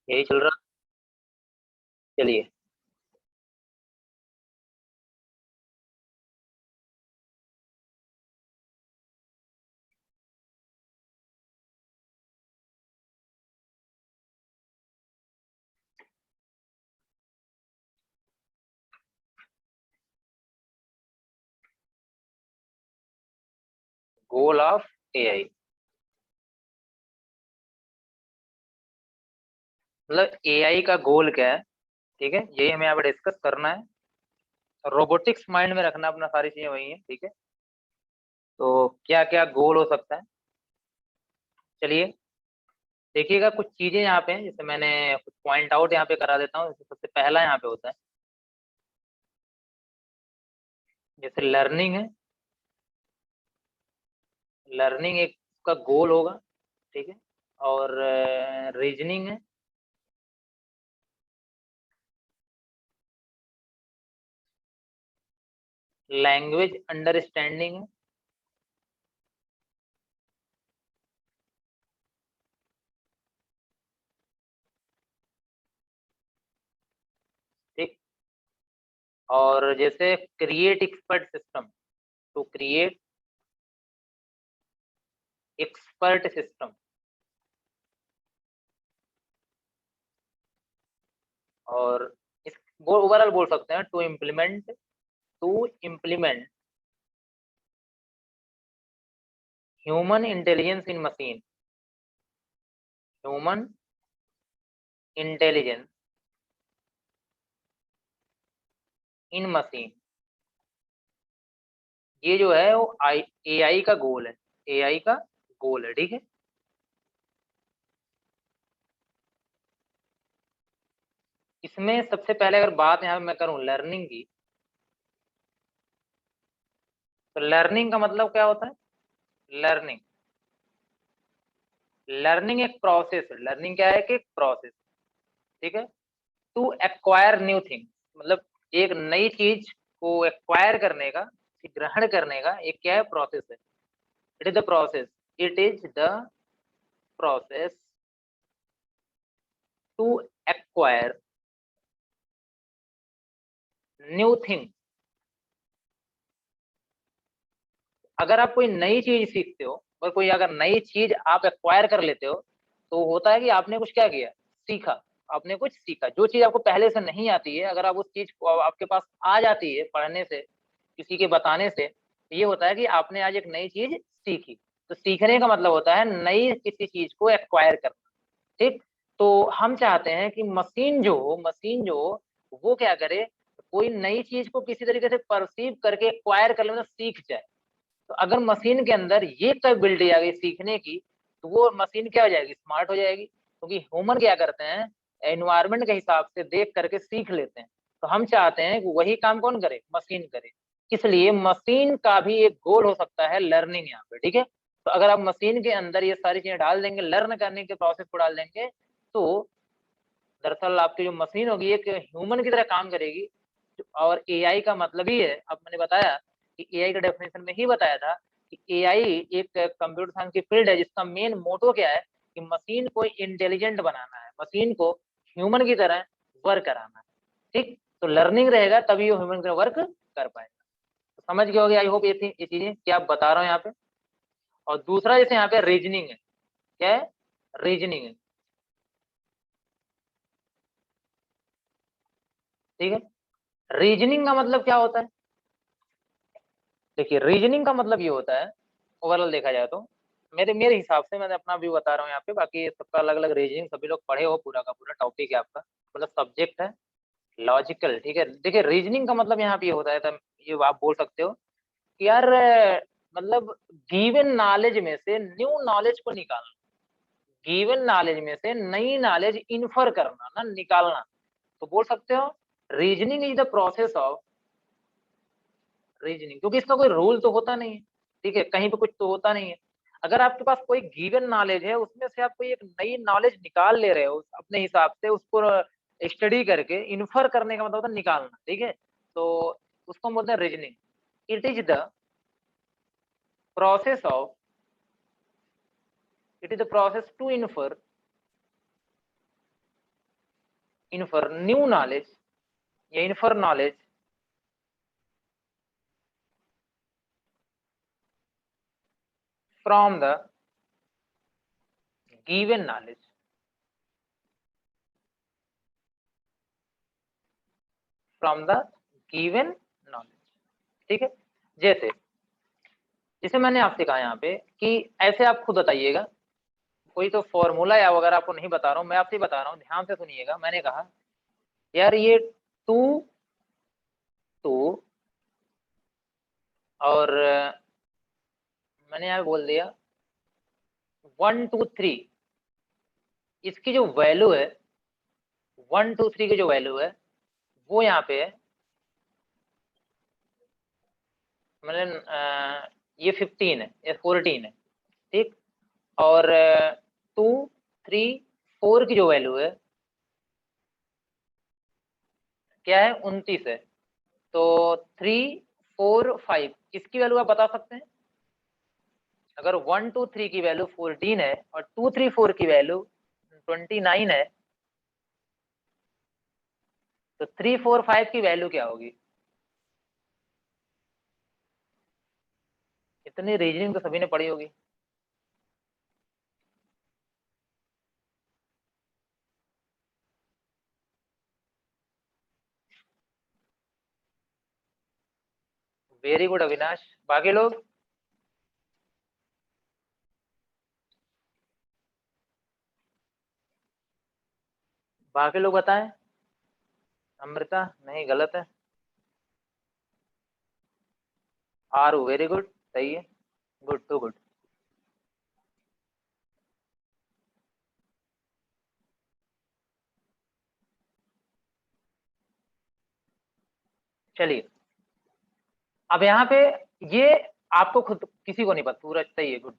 यही चल रहा। चलिए। गोल ऑफ एआई, मतलब एआई का गोल क्या है? ठीक है, यही हमें यहाँ पे डिस्कस करना है। रोबोटिक्स माइंड में रखना अपना, सारी चीजें वही है। ठीक है, तो क्या क्या गोल हो सकता है? चलिए देखिएगा, कुछ चीजें यहाँ पे हैं, जैसे मैंने कुछ पॉइंट आउट यहाँ पे करा देता हूँ। जैसे सबसे पहला यहाँ पे होता है, जैसे लर्निंग है। लर्निंग एक का गोल होगा। ठीक है, और रीजनिंग है। लैंग्वेज अंडरस्टैंडिंग है। ठीक, और जैसे create expert system, to create expert system. और इस ओवरऑल बोल सकते हैं, to implement human intelligence in machine. Human intelligence in machine, ये जो है वो एआई का गोल है। एआई का गोल है। ठीक है, इसमें सबसे पहले अगर बात यहाँ पे मैं करूँ लर्निंग की, तो लर्निंग का मतलब क्या होता है? लर्निंग, लर्निंग एक प्रोसेस है। लर्निंग क्या है? कि एक प्रोसेस। ठीक है, टू एक्वायर न्यू थिंग, मतलब एक नई चीज को एक्वायर करने का, ग्रहण करने का एक क्या है? प्रोसेस है। It is the process, it is the process to acquire new thing. अगर आप कोई नई चीज सीखते हो, और कोई अगर नई चीज आप एक्वायर कर लेते हो, तो होता है कि आपने कुछ क्या किया? सीखा। आपने कुछ सीखा, जो चीज आपको पहले से नहीं आती है, अगर आप उस चीज को आपके पास आ जाती है पढ़ने से, किसी के बताने से, तो ये होता है कि आपने आज एक नई चीज सीखी। तो सीखने का मतलब होता है नई किसी चीज को एक्वायर करना। ठीक, तो हम चाहते हैं कि मशीन जो हो वो क्या करे? कोई नई चीज को किसी तरीके से परसीव करके एक्वायर कर ले, मतलब सीख जाए। तो अगर मशीन के अंदर ये कैपेबिलिटी आ गई सीखने की, तो वो मशीन क्या हो जाएगी? स्मार्ट हो जाएगी। क्योंकि ह्यूमन क्या करते हैं? एनवायरनमेंट के हिसाब से देख करके सीख लेते हैं। तो हम चाहते हैं कि वही काम कौन करे? मशीन करे। इसलिए मशीन का भी एक गोल हो सकता है लर्निंग यहाँ पे। ठीक है, तो अगर आप मशीन के अंदर ये सारी चीजें डाल देंगे, लर्न करने के प्रोसेस को डाल देंगे, तो दरअसल आपकी जो मशीन होगी एक ह्यूमन की तरह काम करेगी। और एआई का मतलब ही है, अब मैंने बताया कि एआई का डेफिनेशन में ही बताया था कि एआई एक कंप्यूटर साइंस की फील्ड है जिसका मेन मोटो क्या है? कि मशीन को इंटेलिजेंट बनाना है, मशीन को ह्यूमन की तरह वर्क कराना है। ठीक, तो लर्निंग रहेगा तभी वो ह्यूमन की तरह वर्क कर पाएगा। तो समझ गए होगे आई होप ये थी ये चीजें क्या आप बता रहा हूँ यहाँ पे। और दूसरा जैसे यहाँ पे रीजनिंग है। क्या है? रीजनिंग है। ठीक है, रीजनिंग का मतलब क्या होता है? देखिए, रीजनिंग का मतलब ये होता है, ओवरऑल देखा जाए तो, मेरे मेरे हिसाब से, मैंने अपना व्यू बता रहा हूँ यहाँ पे, बाकी सबका अलग अलग रीजनिंग सभी लोग पढ़े हो, पूरा का पूरा टॉपिक है आपका, मतलब सब्जेक्ट है लॉजिकल। ठीक है, देखिए रीजनिंग का मतलब यहाँ पे ये होता है, तो ये आप बोल सकते हो कि यार मतलब गिवन नॉलेज में से न्यू नॉलेज को निकालना। गिवन नॉलेज में से नई नॉलेज इन्फर करना ना, निकालना। तो बोल सकते हो reasoning is the process of reasoning, क्योंकि इसका कोई रूल तो होता नहीं है। ठीक है, कहीं पे कुछ तो होता नहीं है। अगर आपके पास कोई गिवन नॉलेज है, उसमें से आप कोई एक नई नॉलेज निकाल ले रहे हो अपने हिसाब से, उसको स्टडी करके इन्फर करने का मतलब होता है निकालना। ठीक है, तो उसको हम बोलते हैं reasoning. It is the process of it is the process to infer infer new knowledge या infer knowledge from the given knowledge, from the given knowledge. ठीक है, जैसे जैसे मैंने आपसे कहा यहाँ पे कि ऐसे आप खुद बताइएगा, कोई तो फॉर्मूला या वगैरह आपको नहीं बता रहा हूँ, मैं आपसे बता रहा हूँ, ध्यान से सुनिएगा। मैंने कहा यार ये 2 2 और मैंने यहाँ बोल दिया 1 2 3, इसकी जो वैल्यू है 1 2 3 की जो वैल्यू है वो यहाँ पे है, मतलब ये 15 है या 14 है, ठीक। और 2 3 4 की जो वैल्यू है क्या है, 29 है। तो 3 4 5 इसकी वैल्यू आप बता सकते हैं। अगर 1 2 3 की वैल्यू 14 है और 2 3 4 की वैल्यू 29 है, तो 3 4 5 की वैल्यू क्या होगी? इतनी रीजनिंग तो सभी ने पढ़ी होगी। Very good Avinash. बाकी लोग? बाकी लोग बताएं। अमृता? नहीं, गलत है। आरू? वेरी गुड, सही है। Good to good. चलिए, अब यहाँ पे ये आपको खुद किसी को नहीं पता, सूरज सही है, गुड।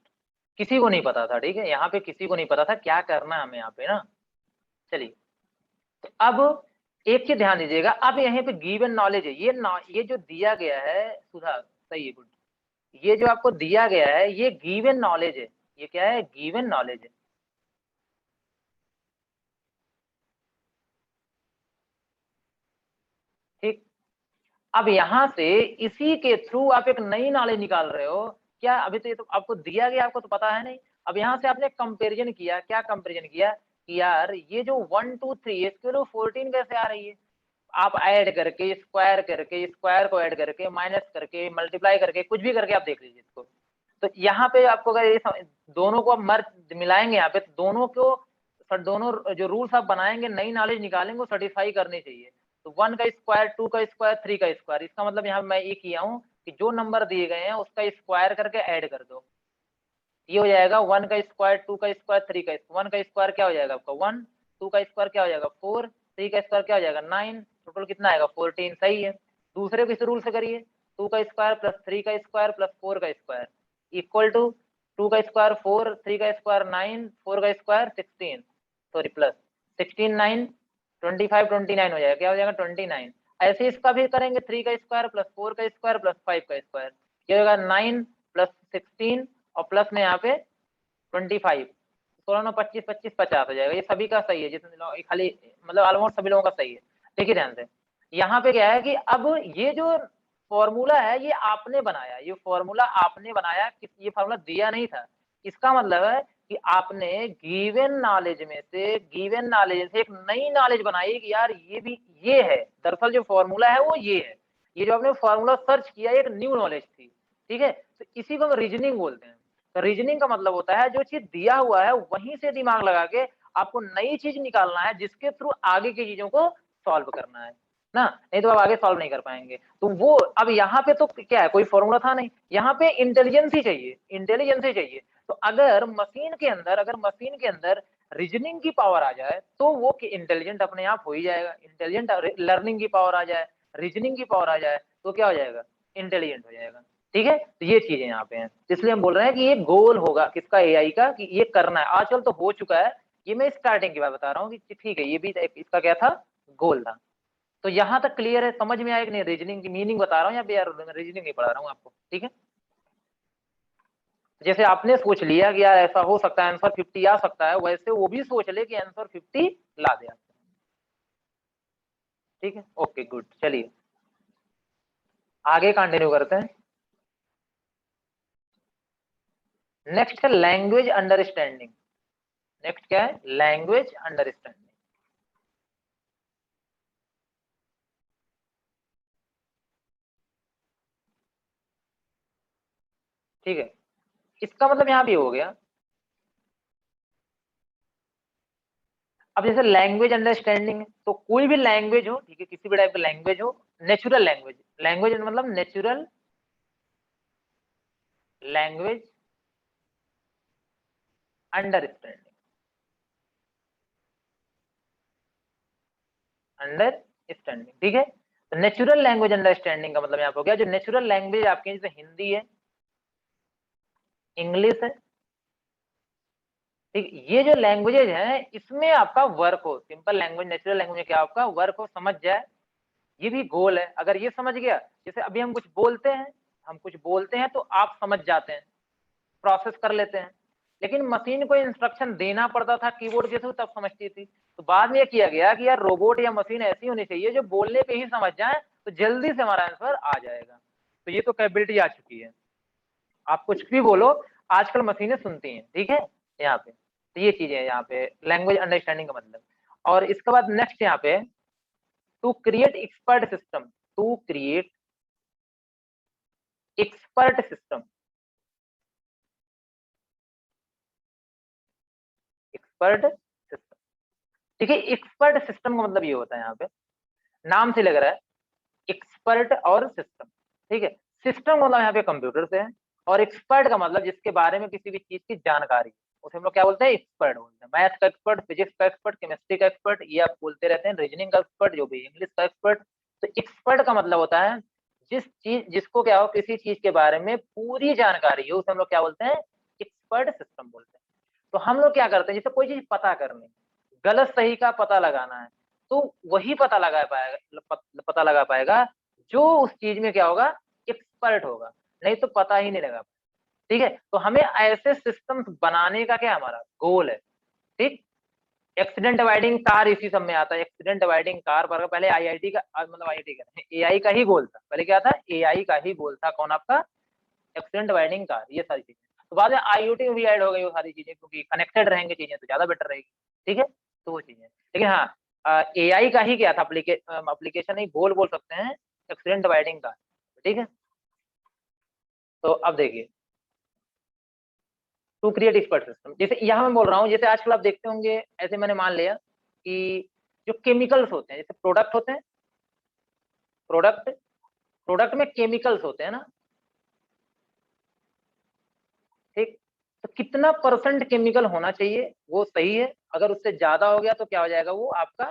किसी को नहीं पता था, ठीक है, यहाँ पे किसी को नहीं पता था क्या करना है हमें यहाँ पे ना। चलिए, तो अब एक चीज ध्यान दीजिएगा, अब यहाँ पे गिवन नॉलेज है, ये जो दिया गया है, सुधा सही है, गुड। ये जो आपको दिया गया है ये गिवन नॉलेज है। ये क्या है? गिवन नॉलेज है, ठीक। अब यहाँ से इसी के थ्रू आप एक नई नॉलेज निकाल रहे हो क्या? अभी तो ये तो आपको दिया गया, आपको तो पता है नहीं। अब यहाँ से आपने कंपैरिजन किया, क्या कंपैरिजन किया कि यार ये जो 1 2 3 इसके लिए 14 कैसे आ रही है? आप ऐड करके, स्क्वायर करके, स्क्वायर को ऐड करके, माइनस करके, मल्टीप्लाई करके, कुछ भी करके आप देख लीजिए इसको। तो यहाँ पे आपको अगर ये दोनों को आप मर्ज मिलाएंगे यहाँ पे, तो दोनों को, दोनों जो रूल्स आप बनाएंगे, नई नॉलेज निकालेंगे, वो सेटिस्फाई करनी चाहिए। तो 1 का स्क्वायर, 2 का स्क्वायर, 3 का स्क्वायर, इसका मतलब यहाँ मैं ये किया हूँ कि जो नंबर दिए गए हैं उसका स्क्वायर करके ऐड कर दो। ये हो जाएगा 1 का स्क्वायर, 2 का स्क्वायर, 3 का स्क्वायर। 1 का स्क्वायर क्या हो जाएगा आपका 1, 2 का स्क्वायर क्या हो जाएगा 4, 3 का स्क्वायर क्या हो जाएगा 9, टोटल कितना आएगा 14, सही है। दूसरे को इस रूल से करिए, 2 का स्क्वायर प्लस 3 का स्क्वायर प्लस 4 का स्क्वायर इक्वल टू 2 का स्क्वायर 4, 3 का स्क्वायर 9, 4 का स्क्वायर 16, सॉरी प्लस 16 9 25 29 हो जाएगा, क्या हो जाएगा 29। ऐसे इसका भी करेंगे, 3 का स्क्वायर प्लस 4 का स्क्वायर प्लस 5 का स्क्वायर, क्या होगा 9 प्लस 16 और प्लस में यहाँ पे 25, 16 9 25 25 50 हो जाएगा। ये सभी का सही है, जितने लोग, खाली मतलब ऑलमोस्ट सभी लोगों का सही है। देखिए ध्यान से, यहाँ पे क्या है कि अब ये जो फॉर्मूला है ये आपने बनाया, ये फॉर्मूला आपने बनाया, ये फॉर्मूला दिया नहीं था। इसका मतलब है कि आपने गिवन नॉलेज में से, गिवन नॉलेज से एक नई नॉलेज बनाई कि यार ये भी ये है, दरअसल जो फॉर्मूला है वो ये है। ये जो आपने फॉर्मूला सर्च किया एक न्यू नॉलेज थी, ठीक है। तो इसी को हम रीजनिंग बोलते हैं। तो रीजनिंग का मतलब होता है जो चीज दिया हुआ है वहीं से दिमाग लगा के आपको नई चीज निकालना है, जिसके थ्रू आगे की चीजों को सॉल्व करना है ना, नहीं तो आप आगे सॉल्व नहीं कर पाएंगे। तो वो अब यहाँ पे तो क्या है, कोई फॉर्मूला था नहीं, यहाँ पे इंटेलिजेंस ही चाहिए, इंटेलिजेंस ही चाहिए। तो अगर मशीन के अंदर, अगर मशीन के अंदर रीजनिंग की पावर आ जाए तो वो इंटेलिजेंट अपने आप हो ही जाएगा। इंटेलिजेंट लर्निंग की पावर आ जाए, रीजनिंग की पावर आ जाए, तो क्या हो जाएगा, इंटेलिजेंट हो जाएगा। ठीक है, तो ये चीजें यहाँ पे हैं, इसलिए हम बोल रहे हैं कि ये गोल होगा किसका, एआई का, कि ये करना है। आजकल तो हो चुका है, ये मैं स्टार्टिंग की बात बता रहा हूँ कि ठीक है, ये भी इसका क्या था, गोल था। तो यहाँ तक क्लियर है, समझ में आया कि नहीं? रीजनिंग की मीनिंग बता रहा हूँ या यार रीजनिंग नहीं पढ़ा रहा हूँ आपको, ठीक है। जैसे आपने सोच लिया कि यार ऐसा हो सकता है आंसर 50 आ सकता है, वैसे वो भी सोच ले कि आंसर 50 ला दे। ठीक है, ओके गुड। चलिए आगे कंटिन्यू करते हैं। नेक्स्ट है लैंग्वेज अंडरस्टैंडिंग। नेक्स्ट क्या है? Language understanding. ठीक है, इसका मतलब यहाँ भी हो गया। अब जैसे लैंग्वेज अंडरस्टैंडिंग है, तो कोई भी लैंग्वेज हो, ठीक है, किसी भी टाइप का लैंग्वेज हो, नेचुरल लैंग्वेज, लैंग्वेज मतलब नेचुरल लैंग्वेज अंडरस्टैंडिंग, अंडरस्टैंडिंग, ठीक है। तो नेचुरल लैंग्वेज अंडरस्टैंडिंग का मतलब यहाँ पे हो गया, जो नेचुरल लैंग्वेज आपके जैसे हिंदी है, इंग्लिश है, ठीक, ये जो लैंग्वेजेज हैं इसमें आपका वर्क हो, सिंपल लैंग्वेज नेचुरल लैंग्वेज में क्या आपका वर्क हो, समझ जाए, ये भी गोल है। अगर ये समझ गया, जैसे अभी हम कुछ बोलते हैं, हम कुछ बोलते हैं तो आप समझ जाते हैं, प्रोसेस कर लेते हैं, लेकिन मशीन को इंस्ट्रक्शन देना पड़ता था कीबोर्ड के थ्रू, तब समझती थी। तो बाद में ये किया गया कि यार रोबोट या मशीन ऐसी होनी चाहिए जो बोलने पे ही समझ जाए, तो जल्दी से हमारा आंसर आ जाएगा। तो ये तो कैपेबिलिटी आ चुकी है, आप कुछ भी बोलो, आजकल मशीनें सुनती हैं, ठीक है। यहाँ पे तो ये चीज है, यहाँ पे लैंग्वेज अंडरस्टैंडिंग का मतलब। और इसके बाद नेक्स्ट यहाँ पे, to create expert system, to create expert system, expert system, ठीक है। एक्सपर्ट सिस्टम का मतलब ये होता है, यहाँ पे नाम से लग रहा है एक्सपर्ट और सिस्टम, ठीक है। सिस्टम मतलब यहाँ पे कंप्यूटर से है, और एक्सपर्ट का मतलब जिसके बारे में किसी भी चीज की जानकारी, उसे हम लोग क्या बोलते हैं? एक्सपर्ट बोलते हैं। मैथ का एक्सपर्ट, फिजिक्स का एक्सपर्ट, केमिस्ट्री का एक्सपर्ट, ये आप बोलते रहते हैं, रीजनिंग का एक्सपर्ट, जो भी इंग्लिश का एक्सपर्ट। तो एक्सपर्ट का मतलब होता है जिसको क्या हो, किसी चीज के बारे में पूरी जानकारी हो, उसे हम लोग क्या बोलते हैं? एक्सपर्ट सिस्टम बोलते हैं। तो हम लोग क्या करते हैं, जैसे कोई चीज पता करनी, गलत सही का पता लगाना है, तो वही पता लगा पाएगा जो उस चीज में क्या होगा, एक्सपर्ट होगा, नहीं तो पता ही नहीं लगा। ठीक है, तो हमें ऐसे सिस्टम्स बनाने का क्या हमारा गोल है, ठीक। एक्सीडेंट अवॉइडिंग कार इसी सब में आता है। एक्सीडेंट अवॉइडिंग कार पर पहले आईआईटी का मतलब आईआईटी का एआई का ही गोल था, पहले क्या था? एआई का ही गोल था, कौन? आपका एक्सीडेंट अवॉइडिंग कार, ये सारी चीजें। तो बाद में आईओटी में भी ऐड हो गई वो सारी चीजें, क्योंकि कनेक्टेड रहेंगे चीजें तो ज्यादा बेटर रहेगी, ठीक है। तो वो चीजें, लेकिन हाँ एआई का ही क्या था, एप्लीकेशन ही गोल बोल सकते हैं एक्सीडेंट अवॉइडिंग कार, ठीक है। तो अब देखिए, टू क्रिएट एक्सपर्ट सिस्टम, जैसे यहाँ मैं बोल रहा हूँ, जैसे आजकल आप देखते होंगे, ऐसे मैंने मान लिया कि जो केमिकल्स होते हैं, जैसे प्रोडक्ट होते हैं, प्रोडक्ट प्रोडक्ट में केमिकल्स होते हैं ना, ठीक। तो कितना परसेंट केमिकल होना चाहिए वो सही है, अगर उससे ज्यादा हो गया तो क्या हो जाएगा, वो आपका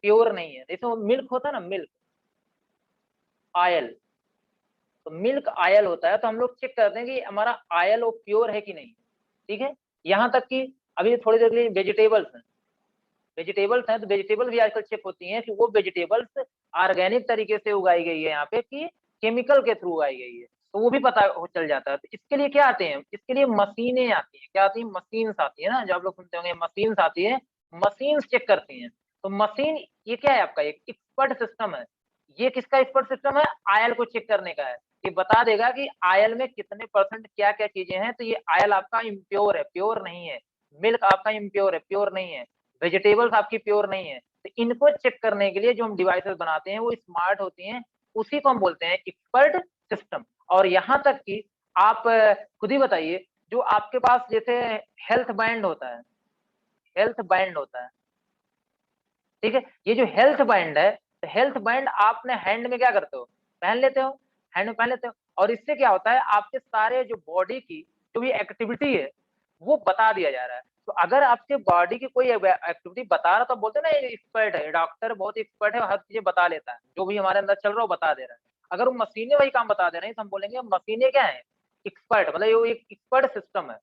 प्योर नहीं है। जैसे वो मिल्क होता है ना, मिल्क आयल, तो मिल्क आयल होता है, तो हम लोग चेक करते हैं कि हमारा आयल वो प्योर है कि नहीं, ठीक है। यहाँ तक कि अभी थोड़ी देर के लिए वेजिटेबल्स हैं, वेजिटेबल्स हैं, तो वेजिटेबल भी आजकल चेक होती हैं कि वो वेजिटेबल्स ऑर्गेनिक तरीके से उगाई गई है यहाँ पे, कि केमिकल के थ्रू उगाई गई है, तो वो भी पता चल जाता है। तो इसके लिए क्या आते हैं? इसके लिए मशीनें आती हैं। क्या आती हैं? मशीन्स आती है ना, जो आप लोग सुनते होंगे, मशीन्स आती है, मशीन्स चेक करती हैं। तो मशीन ये क्या है? आपका एक एक्सपर्ट सिस्टम है। ये किसका एक्सपर्ट सिस्टम है? आयल को चेक करने का है। ये बता देगा कि आयल में कितने परसेंट क्या क्या चीजें हैं, तो ये आयल आपका इम्प्योर है, प्योर नहीं है। मिल्क आपका इम्प्योर है, प्योर नहीं है। वेजिटेबल्स आपकी प्योर नहीं है। तो इनको चेक करने के लिए जो हम डिवाइसेस बनाते हैं वो स्मार्ट होती हैं, उसी को हम बोलते हैं एक्सपर्ट सिस्टम। और यहाँ तक कि आप खुद ही बताइए, जो आपके पास जैसे हेल्थ बैंड होता है, हेल्थ बैंड होता है, ठीक है, ये जो हेल्थ बैंड है, तो हेल्थ बैंड आपने हैंड में क्या करते हो? पहन लेते हो, हैंड में पहन लेते हो, और इससे क्या होता है, आपके सारे जो बॉडी की जो भी एक्टिविटी है वो बता दिया जा रहा है। तो अगर आपके बॉडी की कोई एक्टिविटी बता रहा, तो बोलते हैं ना ये एक्सपर्ट है, डॉक्टर बहुत एक्सपर्ट है, हर चीजें बता लेता है, जो भी हमारे अंदर चल रहा है वो बता दे रहा है। अगर वो मशीनें वही काम बता दे रही है, तो हम बोलेंगे मशीनें क्या है? एक्सपर्ट, मतलब ये एक एक्सपर्ट सिस्टम है,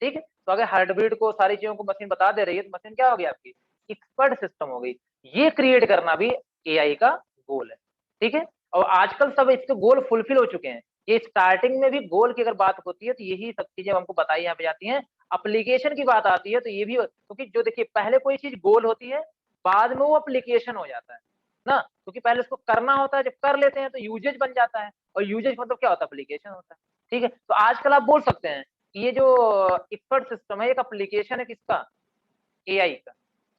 ठीक है। तो अगर हार्ट बीट को, सारी चीजों को मशीन बता दे रही है, तो मशीन क्या होगी आपकी? एक्सपर्ट सिस्टम हो गई। ये क्रिएट करना भी एआई का गोल है, ठीक है। और आजकल सब इसके गोल फुलफिल हो चुके हैं। ये स्टार्टिंग में भी गोल की अगर बात होती है, तो यही सब चीजें हमको बताई यहाँ पे जाती हैं। एप्लीकेशन की बात आती है तो ये भी, क्योंकि जो देखिए पहले कोई चीज गोल होती है, बाद में वो एप्लीकेशन हो जाता है। ना, क्योंकि पहले उसको करना होता है, जब कर लेते हैं तो यूजेज बन जाता है, और यूजेज मतलब क्या होता है, एप्लीकेशन होता है। ठीक है, तो आजकल आप बोल सकते हैं कि ये जो इक्फर्ट सिस्टम है एक एप्लीकेशन है किसका, एआई का।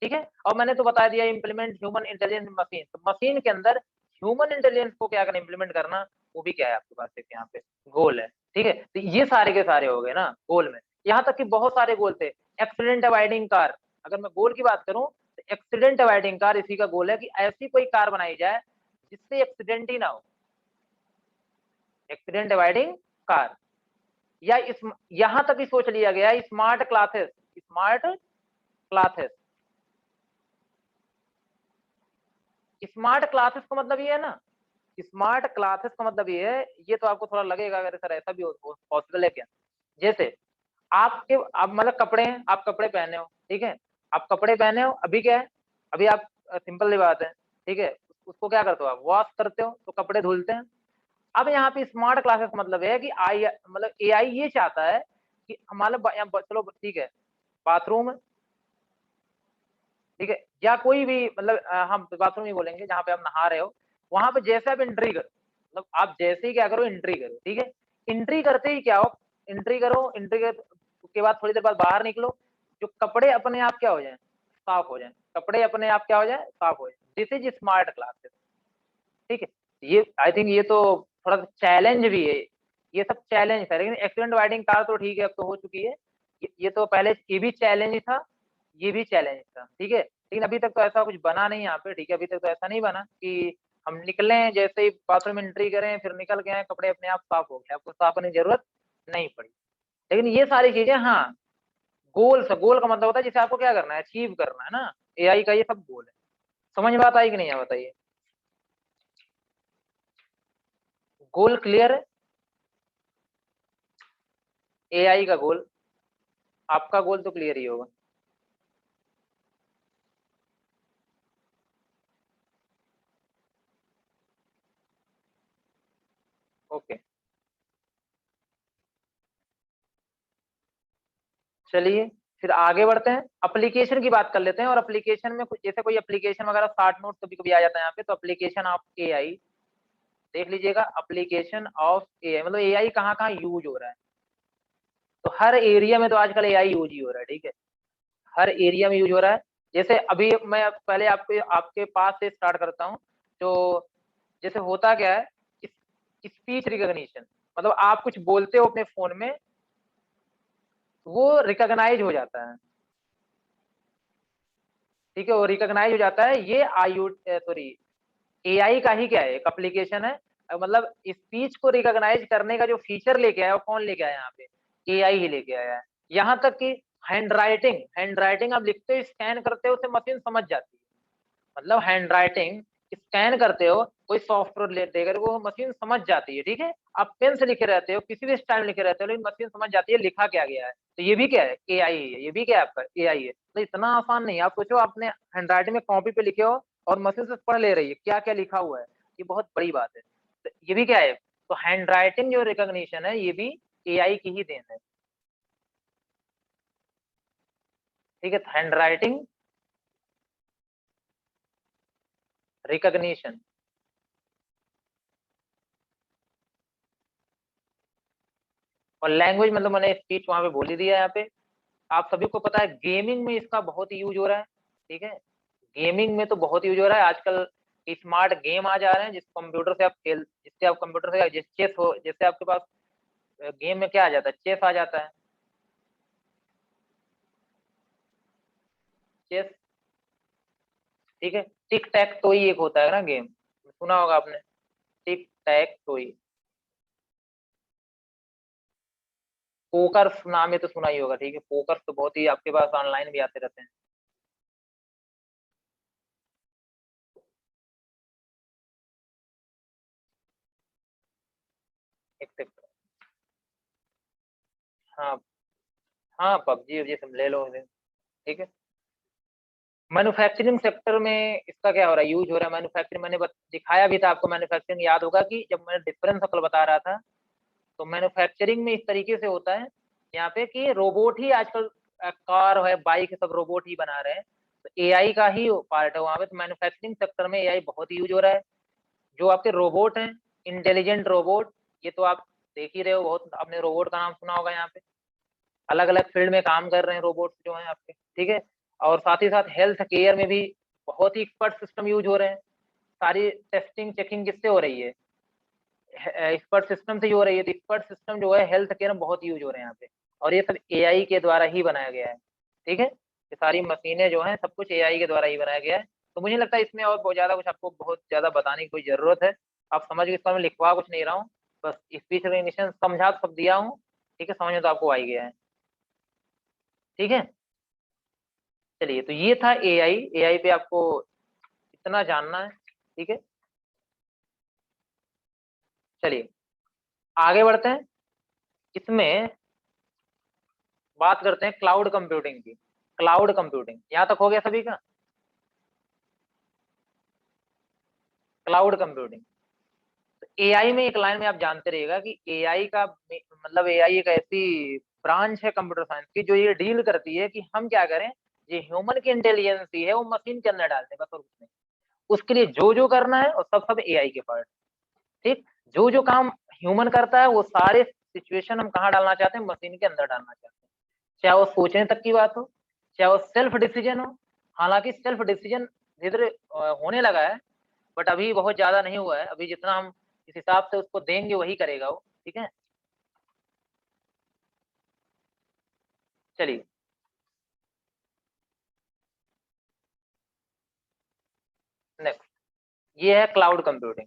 ठीक है, और मैंने तो बता दिया इम्प्लीमेंट ह्यूमन इंटेलिजेंस मशीन, तो मशीन के अंदर ह्यूमन इंटेलिजेंस को क्या करना, इम्प्लीमेंट करना, वो भी क्या है आपके पास एक यहाँ पे गोल है। ठीक है, तो ये सारे के सारे हो गए ना गोल में। यहाँ तक कि बहुत सारे गोल थे, एक्सीडेंट अवॉइडिंग कार, अगर मैं गोल की बात करूं तो एक्सीडेंट अवॉइडिंग कार इसी का गोल है कि ऐसी कोई कार बनाई जाए जिससे एक्सीडेंट ही ना हो, एक्सीडेंट अवॉइडिंग कार। या इस यहां तक ही सोच लिया गया smart classes, smart classes, smart classes का मतलब ये है ना, स्मार्ट क्लासेस का मतलब ये है, ये तो आपको थोड़ा लगेगा अगर सर ऐसा भी पॉसिबल है क्या, जैसे आपके आप मतलब कपड़े हैं, आप कपड़े पहने हो, ठीक है, आप कपड़े पहने हो, अभी क्या है, अभी आप सिंपल सी बात है, ठीक है, उसको क्या करते हो आप, वॉश करते हो तो कपड़े धुलते हैं। अब यहाँ पे स्मार्ट क्लासेस मतलब है कि आई मतलब एआई ये चाहता है कि हमारे चलो ठीक है, बाथरूम, ठीक है, या कोई भी मतलब हम बाथरूम ही बोलेंगे जहाँ पे आप नहा रहे हो, वहां पे जैसे आप एंट्री करो, मतलब आप जैसे ही क्या करो, एंट्री करो, ठीक है, एंट्री करते ही क्या हो, एंट्री करो, एंट्री के बाद थोड़ी देर बाद बाहर निकलो, जो कपड़े अपने आप क्या हो जाए, साफ हो जाए, कपड़े अपने आप क्या हो जाए, साफ हो जाए, दिस इज स्मार्ट क्लासेस। ठीक है, ये आई थिंक ये तो थोड़ा सा चैलेंज भी है, ये सब चैलेंज है, लेकिन एक्सीडेंट वाइडिंग कार तो ठीक है अब तो हो चुकी है, ये तो पहले ये भी चैलेंज था, ये भी चैलेंज था, ठीक है, लेकिन अभी तक तो ऐसा कुछ बना नहीं यहाँ पे, ठीक है, अभी तक तो ऐसा नहीं बना कि हम निकले जैसे ही बाथरूम एंट्री करें फिर निकल गए कपड़े अपने आप साफ हो गए, आपको साफ करने की जरूरत नहीं पड़ी। लेकिन ये सारी चीजें हाँ, गोल का मतलब होता है जिसे आपको क्या करना है, अचीव करना है ना, एआई का ये सब गोल है। समझ में बात आई कि नहीं है, बताइए, गोल क्लियर है, एआई का गोल, आपका गोल तो क्लियर ही होगा। ओके, चलिए फिर आगे बढ़ते हैं, एप्लीकेशन की बात कर लेते हैं, और एप्लीकेशन में कुछ जैसे कोई एप्लीकेशन वगैरह 60 नोट कभी कभी आ जाता है यहाँ पे, तो एप्लीकेशन ऑफ एआई देख लीजिएगा, एप्लीकेशन ऑफ एआई मतलब एआई कहाँ कहाँ यूज हो रहा है, तो हर एरिया में तो आजकल एआई यूज ही हो रहा है, ठीक है, हर एरिया में यूज हो रहा है। जैसे अभी मैं पहले आपके आपके पास से स्टार्ट करता हूँ, तो जैसे होता क्या है, स्पीच रिकॉग्निशन, मतलब आप कुछ बोलते हो अपने फोन में, वो रिकॉग्नाइज हो जाता है, ठीक है, वो रिकॉग्नाइज हो जाता है, ये आई सॉरी एआई का ही क्या है, एक एप्लीकेशन है, मतलब स्पीच को रिकॉग्नाइज करने का जो फीचर लेके आया वो कौन लेके आया यहाँ पे, एआई ही लेके आया है। यहाँ तक कि हैंड राइटिंग आप लिखते हो, स्कैन करते हो, उसे मशीन समझ जाती है, मतलब हैंड राइटिंग स्कैन करते हो, कोई सॉफ्टवेयर ले देकर वो मशीन समझ जाती है, ठीक है, आप पेन से लिखे रहते हो, किसी भी स्टाइल में लिखे रहते हो, लेकिन मशीन समझ जाती है लिखा क्या गया है, तो ये भी क्या है, एआई है, ये भी क्या है आपका एआई है। तो इतना आसान नहीं है, आप सोचो आपने हैंड राइटिंग में कॉपी पे लिखे हो और मशीन से पढ़ ले रही है क्या क्या लिखा हुआ है, ये बहुत बड़ी बात है, तो ये भी क्या है, तो हैंड राइटिंग जो रिकॉग्निशन है ये भी एआई की ही देन है, ठीक है, हैंड राइटिंग रिकॉग्निशन। और लैंग्वेज मतलब मैंने स्पीच वहां पे बोल ही दिया है यहाँ पे। आप सभी को पता है गेमिंग में इसका बहुत यूज हो रहा है, ठीक है, गेमिंग में तो बहुत यूज हो रहा है आजकल, स्मार्ट गेम आ जा रहे हैं जिस कंप्यूटर से आप खेल, जिससे आप कंप्यूटर से जिस चेस हो, जैसे आपके पास गेम में क्या आ जाता है, चेस आ जाता है, चेस, ठीक है, टिक टैक टोई एक होता है ना गेम, सुना होगा आपने, टिक टैक टोई, पोकर नाम है तो सुना ही होगा, ठीक है, पोकर तो बहुत ही आपके पास ऑनलाइन भी आते रहते हैं, एक सेकंड, हाँ, हाँ पबजी वबजी सब ले लो इसे, ठीक है। मैन्युफैक्चरिंग सेक्टर में इसका क्या हो रहा है, यूज हो रहा है, मैन्युफैक्चरिंग मैंने दिखाया भी था आपको, मैन्युफैक्चरिंग याद होगा कि जब मैंने डिफरेंस अकल बता रहा था, तो मैन्युफैक्चरिंग में इस तरीके से होता है यहाँ पे कि रोबोट ही आजकल कार है, बाइक है, सब रोबोट ही बना रहे हैं, तो एआई का ही पार्ट है वहां पे। तो मैन्युफैक्चरिंग सेक्टर में एआई बहुत यूज हो रहा है। जो आपके रोबोट हैं, इंटेलिजेंट रोबोट, ये तो आप देख ही रहे हो, बहुत आपने रोबोट का नाम सुना होगा। यहाँ पे अलग अलग फील्ड में काम कर रहे हैं रोबोट जो हैं आपके, ठीक है। और साथ ही साथ हेल्थ केयर में भी बहुत ही एक्सपर्ट सिस्टम यूज हो रहे हैं। सारी टेस्टिंग चेकिंग किससे हो रही है? एक्सपर्ट सिस्टम से ही हो रही है। तो एक्सपर्ट सिस्टम जो है हेल्थ केयर में बहुत यूज हो रहे हैं यहाँ पे, और ये सब एआई के द्वारा ही बनाया गया है, ठीक है। ये सारी मशीनें जो हैं सब कुछ एआई के द्वारा ही बनाया गया है। तो मुझे लगता है इसमें और बहुत ज्यादा कुछ आपको बहुत ज्यादा बताने की कोई जरूरत है। आप समझ के, इसका मैं लिखवा कुछ नहीं रहा हूँ, बस स्पीच रिकग्निशन समझा तो सब दिया हूँ, ठीक है। समझ में तो आपको आ ही गया है, ठीक है। चलिए, तो ये था एआई। एआई पे आपको इतना जानना है, ठीक है। चलिए आगे बढ़ते हैं। इसमें बात करते हैं क्लाउड कंप्यूटिंग की। क्लाउड कंप्यूटिंग यहां तक हो गया सभी का? क्लाउड कंप्यूटिंग, एआई में एक लाइन में आप जानते रहिएगा कि एआई का मतलब एआई एक ऐसी ब्रांच है कंप्यूटर साइंस की जो ये डील करती है कि हम क्या करें, ये ह्यूमन की इंटेलिजेंस है वो मशीन के अंदर डालते हैं, बस और कुछ नहीं। उसके लिए जो जो करना है और सब सब एआई के पार्ट, ठीक। जो जो काम ह्यूमन करता है वो सारे सिचुएशन हम कहाँ डालना चाहते हैं, मशीन के अंदर डालना चाहते हैं। चाहे वो सोचने तक की बात हो, चाहे वो सेल्फ डिसीजन हो। हालांकि सेल्फ डिसीजन धीरे धीरे होने लगा है, बट अभी बहुत ज्यादा नहीं हुआ है। अभी जितना हम इस हिसाब से उसको देंगे वही करेगा वो, ठीक है। चलिए, नेक्स्ट ये है क्लाउड कंप्यूटिंग।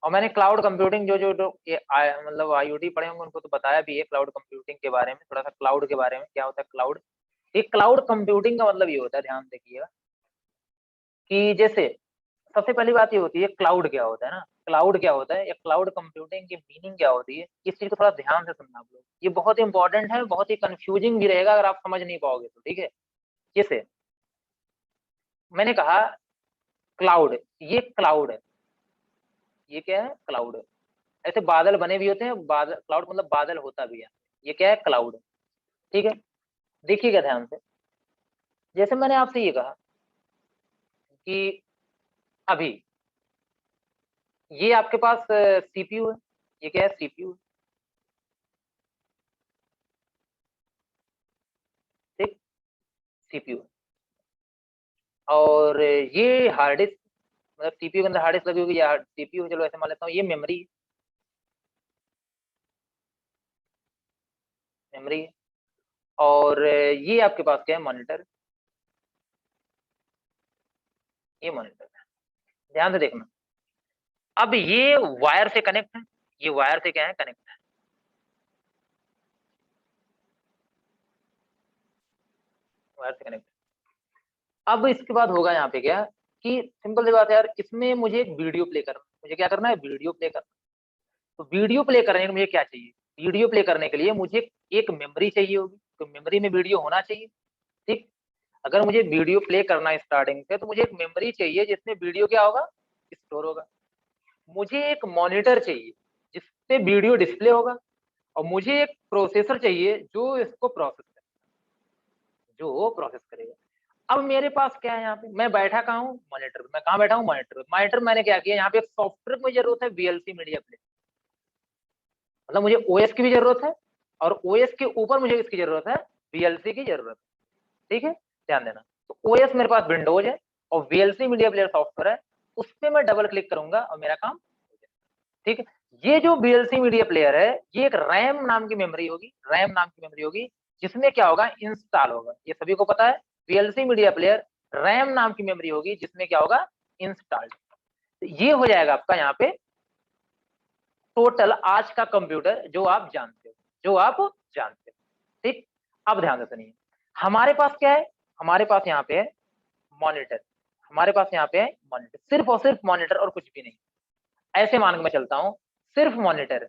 और मैंने क्लाउड कंप्यूटिंग जो जो जो मतलब आईओटी पढ़े होंगे उनको तो बताया भी है क्लाउड कंप्यूटिंग के बारे में, थोड़ा सा क्लाउड के बारे में क्या होता है क्लाउड। ये क्लाउड कंप्यूटिंग का मतलब ये होता है, ध्यान देखिएगा, कि जैसे सबसे पहली बात ये होती है क्लाउड क्या होता है ना। क्लाउड क्या होता है या क्लाउड कंप्यूटिंग की मीनिंग क्या होती है, इस चीज को थोड़ा ध्यान से सुनना आप लोग। ये बहुत इंपॉर्टेंट है, बहुत ही कंफ्यूजिंग भी रहेगा अगर आप समझ नहीं पाओगे तो, ठीक है। जैसे मैंने कहा क्लाउड, ये क्लाउड है। ये क्या है? क्लाउड है। ऐसे बादल बने भी होते हैं, बादल, क्लाउड मतलब बादल होता भी है। ये क्या है? क्लाउड, ठीक है। देखिएगा ध्यान से, जैसे मैंने आपसे ये कहा कि अभी ये आपके पास सीपीयू है। ये क्या है? सीपीयू, ठीक, सीपीयू। और ये हार्ड डिस्क, मतलब सीपीयू के अंदर हार्ड डिस्क लगी होगी या सीपीयू, चलो ऐसे मान लेता हूँ ये मेमोरी, मेमोरी। और ये आपके पास क्या है? मॉनिटर, ये मॉनिटर है। ध्यान से देखना, अब ये वायर से कनेक्ट है, ये वायर से क्या है? कनेक्ट है। वायर से कनेक्ट। अब इसके बाद होगा यहाँ पे क्या, कि सिंपल सी बात है यार, इसमें मुझे एक वीडियो प्ले करना, मुझे क्या करना है? वीडियो प्ले करना। तो वीडियो प्ले करने के लिए मुझे क्या चाहिए? वीडियो प्ले करने के लिए मुझे एक मेमोरी चाहिए होगी, तो मेमोरी में वीडियो होना चाहिए, ठीक। अगर मुझे वीडियो प्ले करना है स्टार्टिंग से, तो मुझे एक मेमोरी चाहिए जिसमें वीडियो क्या होगा? स्टोर होगा। मुझे एक मॉनिटर चाहिए जिसपे वीडियो डिस्प्ले होगा। और मुझे एक प्रोसेसर चाहिए जो इसको प्रोसेस करे, जो प्रोसेस करेगा। अब मेरे पास क्या है? यहाँ पे मैं बैठा कहाँ हूँ? मॉनिटर। मैं कहाँ बैठा हूँ? मॉनिटर। मॉनिटर मैंने क्या किया, यहाँ पे एक सॉफ्टवेयर की जरूरत है, वीएलसी मीडिया प्लेयर। मतलब मुझे ओएस की भी जरूरत है, और ओएस के ऊपर मुझे इसकी जरूरत है, वीएलसी की जरूरत है, ठीक है। ध्यान देना, तो ओएस मेरे पास विंडोज है और वीएलसी मीडिया प्लेयर सॉफ्टवेयर है, उस पर मैं डबल क्लिक करूंगा और मेरा काम हो जाएगा, ठीक है। ये जो वीएलसी मीडिया प्लेयर है, ये एक रैम नाम की मेमोरी होगी, रैम नाम की मेमोरी होगी, जिसमें क्या होगा? इंस्टॉल होगा। ये सभी को पता है, वीएलसी मीडिया प्लेयर रैम नाम की मेमोरी होगी जिसमें क्या होगा? इंस्टॉल्ड। तो ये हो जाएगा आपका यहाँ पे टोटल आज का कंप्यूटर जो आप जानते हो, जो आप जानते हो, ठीक। अब ध्यान से सुनिए, हमारे पास क्या है? हमारे पास यहाँ पे है मॉनिटर। हमारे पास यहाँ पे है मॉनिटर, सिर्फ और सिर्फ मॉनिटर और कुछ भी नहीं। ऐसे मान के मैं चलता हूँ, सिर्फ मॉनिटर।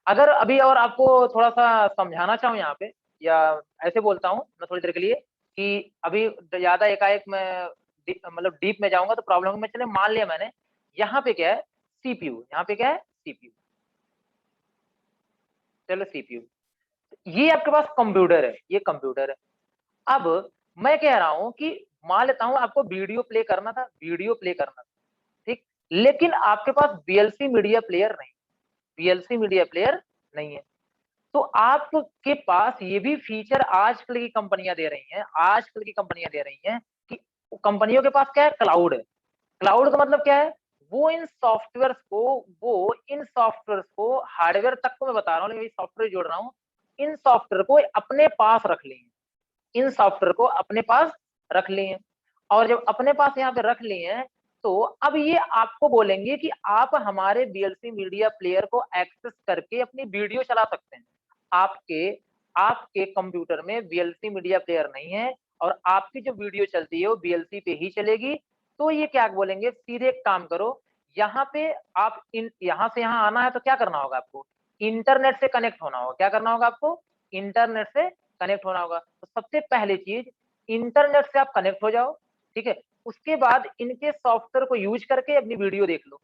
अगर अभी और आपको थोड़ा सा समझाना चाहूँ यहाँ पे, या ऐसे बोलता हूँ मैं थोड़ी देर के लिए, कि अभी ज्यादा एकाएक मैं मतलब डीप में जाऊंगा तो प्रॉब्लम होगी। मैं चले मान लिया मैंने, यहाँ पे क्या है? सीपीयू। यहाँ पे क्या है? सीपीयू। चलो सीपीयू, ये आपके पास कंप्यूटर है, ये कंप्यूटर है। अब मैं कह रहा हूं कि मान लेता हूं आपको वीडियो प्ले करना था, वीडियो प्ले करना था, ठीक, लेकिन आपके पास वीएलसी मीडिया प्लेयर नहीं, वीएलसी मीडिया प्लेयर नहीं है। तो आपके पास ये भी फीचर आजकल की कंपनियां दे रही हैं, आजकल की कंपनियां दे रही हैं कि कंपनियों के पास क्या है, क्लाउड है। क्लाउड का मतलब क्या है, वो इन सॉफ्टवेयर को हार्डवेयर तक को मैं बता रहा हूँ, लेकिन सॉफ्टवेयर जोड़ रहा हूँ, इन सॉफ्टवेयर को अपने पास रख लेंगे, इन सॉफ्टवेयर को अपने पास रख लिए। और जब अपने पास यहाँ पे रख लिए हैं, तो अब ये आपको बोलेंगे कि आप हमारे वीएलसी मीडिया प्लेयर को एक्सेस करके अपनी वीडियो चला सकते हैं। आपके आपके कंप्यूटर में वीएलसी मीडिया प्लेयर नहीं है और आपकी जो वीडियो चलती है वो वीएलसी पे ही चलेगी। तो ये क्या बोलेंगे, सीधे एक काम करो, यहाँ पे आप यहाँ से यहाँ आना है तो क्या करना होगा आपको, इंटरनेट से कनेक्ट होना होगा। क्या करना होगा आपको, इंटरनेट से कनेक्ट होना होगा। तो सबसे पहली चीज, इंटरनेट से आप कनेक्ट हो जाओ, ठीक है। उसके बाद इनके सॉफ्टवेयर को यूज करके अपनी वीडियो देख लो।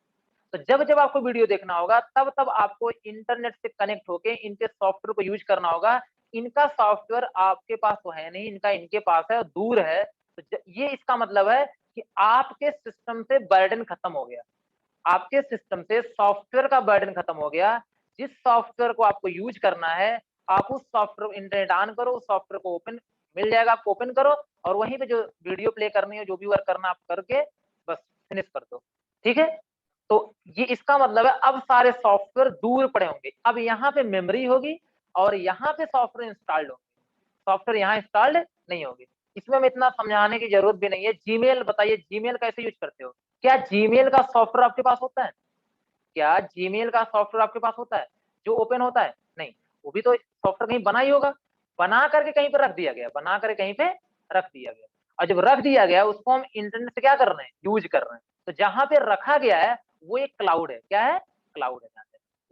तो जब जब आपको वीडियो देखना होगा, तब तब आपको इंटरनेट से कनेक्ट होके इनके सॉफ्टवेयर को यूज करना होगा। इनका सॉफ्टवेयर आपके पास तो है नहीं, इनका इनके पास है, दूर है। तो ये इसका मतलब है कि आपके सिस्टम से बर्डन खत्म हो गया, आपके सिस्टम से सॉफ्टवेयर का बर्डन खत्म हो गया। जिस सॉफ्टवेयर को आपको यूज करना है, आप उस सॉफ्टवेयर इंटरनेट ऑन करो, उस सॉफ्टवेयर को ओपन मिल जाएगा, आपको ओपन करो और वहीं पे जो वीडियो प्ले करनी है, जो भी वर्क करना आप करके बस फिनिश कर दो, ठीक है। तो ये इसका मतलब है अब सारे सॉफ्टवेयर दूर पड़े होंगे, अब यहाँ पे मेमोरी होगी और यहाँ पे सॉफ्टवेयर इंस्टॉल्ड होंगे, सॉफ्टवेयर यहाँ इंस्टॉल्ड नहीं होगी। इसमें हम इतना समझाने की जरूरत भी नहीं है। जीमेल बताइए, जीमेल कैसे यूज करते हो, क्या जीमेल का सॉफ्टवेयर आपके पास होता है, क्या जीमेल का सॉफ्टवेयर आपके पास होता है जो ओपन होता है, नहीं, वो भी तो सॉफ्टवेयर कहीं बना ही होगा, बना करके कहीं पर रख दिया गया, बना करके कहीं पे रख दिया गया। और जब रख दिया गया उसको हम इंटरनेट से क्या कर रहे हैं, यूज कर रहे हैं। तो जहां पे रखा गया है वो एक क्लाउड है, क्या है, क्लाउड है,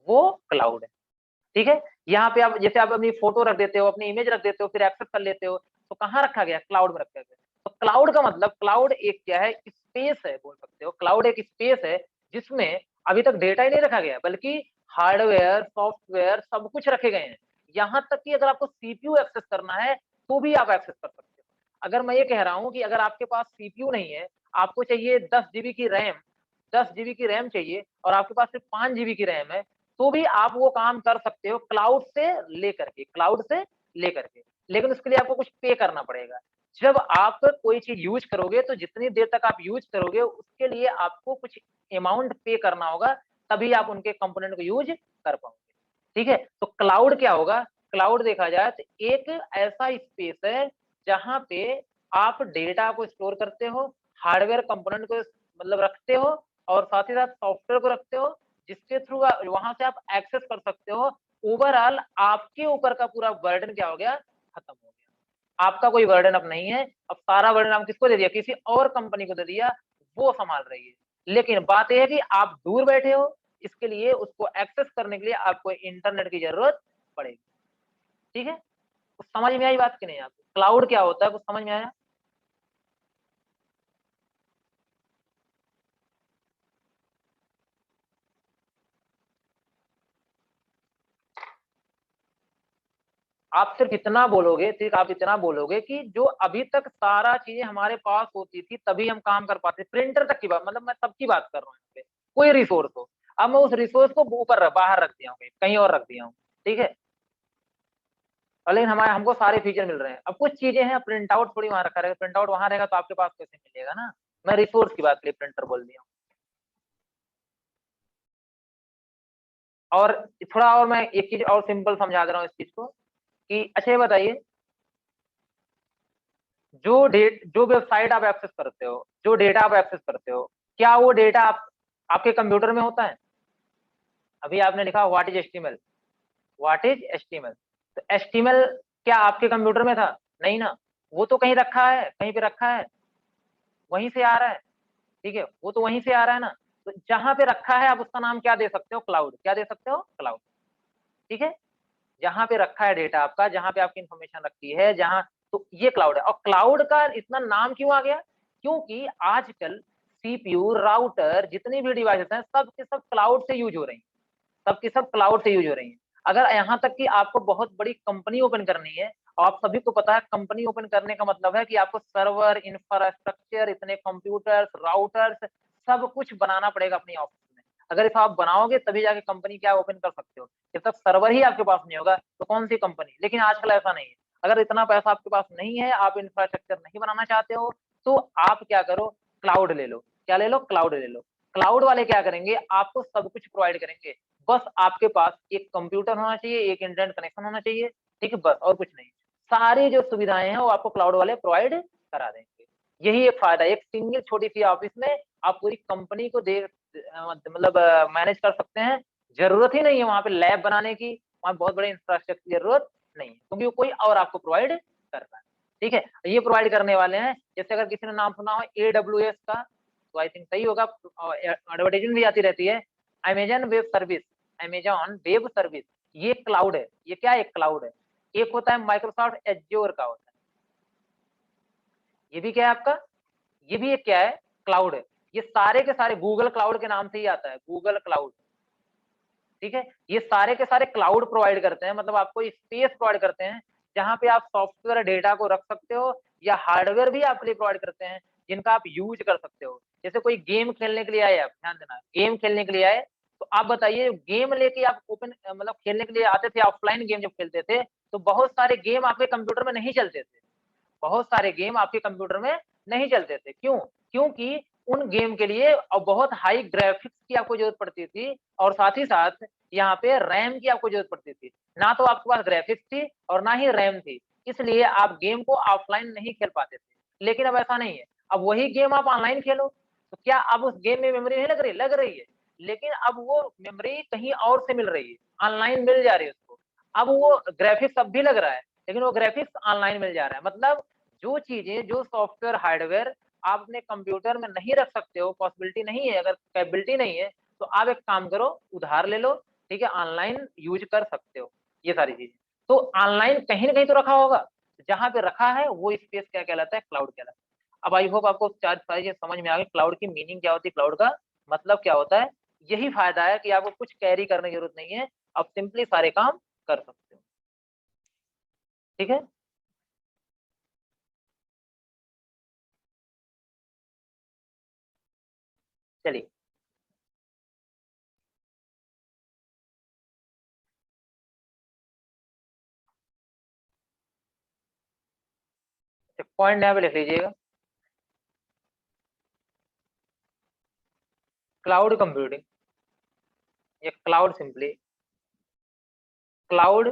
वो क्लाउड है, ठीक है। यहाँ पे आप जैसे आप अपनी फोटो रख देते हो, अपनी इमेज रख देते हो, फिर एक्सेस कर लेते हो, तो कहाँ रखा गया, क्लाउड में रखा गया। तो क्लाउड का मतलब, क्लाउड एक क्या है, स्पेस है, बोल सकते हो क्लाउड एक स्पेस है जिसमें अभी तक डेटा ही नहीं रखा गया, बल्कि हार्डवेयर सॉफ्टवेयर सब कुछ रखे गए हैं। यहाँ तक कि अगर आपको सीपीयू एक्सेस करना है तो भी आप एक्सेस कर सकते हो। अगर मैं ये कह रहा हूँ कि अगर आपके पास सीपीयू नहीं है, आपको चाहिए 10 GB की रैम, 10 GB की रैम चाहिए और आपके पास सिर्फ 5 GB की रैम है, तो भी आप वो काम कर सकते हो क्लाउड से लेकर के, क्लाउड से लेकर के। लेकिन उसके लिए आपको कुछ पे करना पड़ेगा। जब आप कोई चीज यूज करोगे तो जितनी देर तक आप यूज करोगे उसके लिए आपको कुछ अमाउंट पे करना होगा, तभी आप उनके कंपोनेंट को यूज कर पाओगे, ठीक है। तो क्लाउड क्या होगा, क्लाउड देखा जाए तो एक ऐसा स्पेस है जहां पे आप डेटा को स्टोर करते हो, हार्डवेयर कंपोनेंट को मतलब रखते हो और साथ ही साथ सॉफ्टवेयर को रखते हो, जिसके थ्रू वहां से आप एक्सेस कर सकते हो। ओवरऑल आपके ऊपर का पूरा बर्डन क्या हो गया, खत्म हो गया। आपका कोई बर्डन अब नहीं है, अब सारा बर्डन आप किसको दे दिया, किसी और कंपनी को दे दिया, वो संभाल रही है। लेकिन बात यह है कि आप दूर बैठे हो, इसके लिए उसको एक्सेस करने के लिए आपको इंटरनेट की जरूरत पड़ेगी, ठीक है। तो समझ में आई बात कि नहीं, आपको क्लाउड क्या होता है कुछ समझ में आया। आप सिर्फ इतना बोलोगे, सिर्फ आप इतना बोलोगे कि जो अभी तक सारा चीजें हमारे पास होती थी तभी हम काम कर पाते, प्रिंटर तक की बात, मतलब मैं सबकी बात कर रहा हूँ यहाँ पे, कोई रिसोर्स हो, अब मैं उस रिसोर्स को ऊपर बाहर रख दिया हूँ, कहीं और रख दिया हूँ, ठीक है। और लेकिन हमारे हमको सारे फीचर मिल रहे हैं। अब कुछ चीजें हैं, प्रिंट आउट थोड़ी वहां रखा रहेगा, प्रिंट आउट वहां रहेगा तो आपके पास कैसे मिलेगा ना। मैं रिसोर्स की बात के लिए प्रिंटर बोल दिया हूँ। और थोड़ा और मैं एक चीज और सिंपल समझा दे रहा हूँ इस चीज को, कि अच्छा ये बताइए, जो वेबसाइट आप एक्सेस करते हो, जो डेटा आप एक्सेस करते हो, क्या वो डेटा आपके कंप्यूटर में होता है। अभी आपने लिखा what is HTML, what is HTML, तो एचटीएमएल क्या आपके कंप्यूटर में था, नहीं ना, वो तो कहीं रखा है, कहीं पे रखा है, वहीं से आ रहा है, ठीक है, वो तो वहीं से आ रहा है ना। तो जहां पे रखा है आप उसका नाम क्या दे सकते हो, क्लाउड, क्या दे सकते हो, क्लाउड, ठीक है। जहां पे रखा है डेटा आपका, जहां पे आपकी इंफॉर्मेशन रखी है, जहां, तो ये क्लाउड है। और क्लाउड का इतना नाम क्यों आ गया, क्योंकि आजकल सीपीयू राउटर जितनी भी डिवाइसेस हैं सब के सब क्लाउड से यूज हो रही हैं, सब की सब क्लाउड से यूज हो रही हैं। अगर यहाँ तक कि आपको बहुत बड़ी कंपनी ओपन करनी है, और आप सभी को पता है कंपनी ओपन करने का मतलब है कि आपको सर्वर, इंफ्रास्ट्रक्चर, इतने कंप्यूटर्स, राउटर्स, सब कुछ बनाना पड़ेगा अपनी ऑफिस में। अगर इसे आप बनाओगे तभी जाके कंपनी क्या ओपन कर सकते हो। जब तक सर्वर ही आपके पास नहीं होगा तो कौन सी कंपनी। लेकिन आजकल ऐसा नहीं है। अगर इतना पैसा आपके पास नहीं है, आप इंफ्रास्ट्रक्चर नहीं बनाना चाहते हो, तो आप क्या करो, क्लाउड ले लो। क्या ले लो? क्लाउड ले लो। क्लाउड वाले क्या करेंगे, आपको सब कुछ प्रोवाइड करेंगे। बस आपके पास एक कंप्यूटर होना चाहिए, एक इंटरनेट कनेक्शन होना चाहिए, ठीक है, बस और कुछ नहीं। सारी जो सुविधाएं हैं वो आपको क्लाउड वाले प्रोवाइड करा देंगे। यही एक फायदा है। एक सिंगल छोटी सी ऑफिस में आप पूरी कंपनी को दे मतलब मैनेज कर सकते हैं। जरूरत ही नहीं है वहां पे लैब बनाने की, वहां बहुत बड़े इंफ्रास्ट्रक्चर की जरूरत नहीं है, क्योंकि वो कोई और आपको प्रोवाइड कर रहा है। ठीक है, ये प्रोवाइड करने वाले हैं। जैसे अगर किसी ने नाम सुना हो AWS का, तो आई थिंक सही होगा, एडवर्टाइजमेंट भी आती रहती है। Amazon web service, Amazon web service, ये क्लाउड है। ये क्या है? क्लाउड है। एक होता है माइक्रोसॉफ्ट एज्योर का होता है, ये भी क्या है आपका, ये भी एक क्या है? क्लाउड है। ये सारे के सारे गूगल क्लाउड के नाम से ही आता है, गूगल क्लाउड। ठीक है, ये सारे के सारे क्लाउड प्रोवाइड करते हैं, मतलब आपको स्पेस प्रोवाइड करते हैं जहां पे आप सॉफ्टवेयर डेटा को रख सकते हो, या हार्डवेयर भी आपके लिए प्रोवाइड करते हैं जिनका आप यूज कर सकते हो। जैसे कोई गेम खेलने के लिए आए, आप ध्यान देना, गेम खेलने के लिए आए, तो आप बताइए गेम लेके आप ओपन मतलब खेलने के लिए आते थे, ऑफलाइन गेम जब खेलते थे, तो बहुत सारे गेम आपके कंप्यूटर में नहीं चलते थे। बहुत सारे गेम आपके कंप्यूटर में नहीं चलते थे। क्यों? क्योंकि उन गेम के लिए बहुत हाई ग्राफिक्स की आपको जरूरत पड़ती थी, और साथ ही साथ यहाँ पे रैम की आपको जरूरत पड़ती थी। ना तो आपके पास ग्राफिक्स थी और ना ही रैम थी, इसलिए आप गेम को ऑफलाइन नहीं खेल पाते थे। लेकिन अब ऐसा नहीं है, अब वही गेम आप ऑनलाइन खेलो, तो क्या अब उस गेम में मेमोरी नहीं लग रही? लग रही है। लेकिन अब वो मेमोरी कहीं और से मिल रही है, ऑनलाइन मिल जा रही है उसको। अब वो ग्राफिक्स अब भी लग रहा है, लेकिन वो ग्राफिक्स ऑनलाइन मिल जा रहा है। मतलब जो चीजें, जो सॉफ्टवेयर, हार्डवेयर आप अपने कंप्यूटर में नहीं रख सकते हो, पॉसिबिलिटी नहीं है, अगर कैपेबिलिटी नहीं है, तो आप एक काम करो, उधार ले लो, ठीक है, ऑनलाइन यूज कर सकते हो ये सारी चीजें। तो ऑनलाइन कहीं ना कहीं तो रखा होगा, जहां पे रखा है वो स्पेस क्या कहलाता है? क्लाउड कहलाता है। अब आई होप आपको चार सारी चीजें समझ में आ गई। क्लाउड की मीनिंग क्या होती है, क्लाउड का मतलब क्या होता है। यही फायदा है कि आपको कुछ कैरी करने की जरूरत नहीं है, आप सिंपली सारे काम कर सकते हो। ठीक है, चलिए पॉइंट यहाँ पे लिख लीजिएगा। क्लाउड कंप्यूटिंग या क्लाउड, सिंपली क्लाउड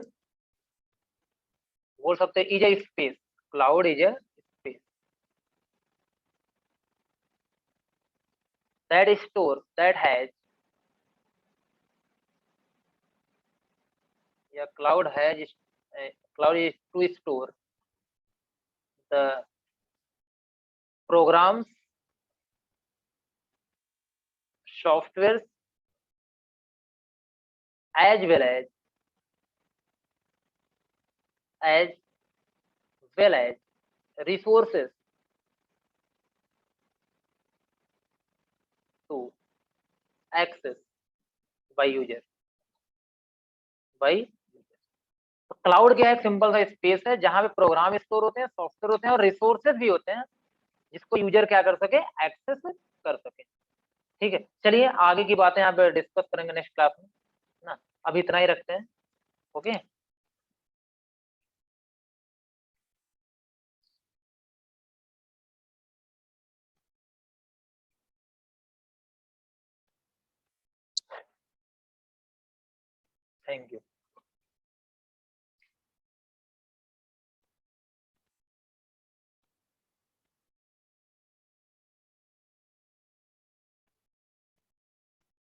बोल सकते हैं, is a space. Cloud is a space that store that has, या cloud has, cloud is to store the programs, software, as well as well as resources to access by user, by. तो cloud क्या है? Simple सा space है जहां पे program store होते हैं, सॉफ्टवेयर होते हैं, और रिसोर्सेज भी होते हैं जिसको यूजर क्या कर सके? एक्सेस कर सके। ठीक है, चलिए आगे की बातें यहाँ पे डिस्कस करेंगे नेक्स्ट क्लास में ना। अभी इतना ही रखते हैं। Okay, thank you.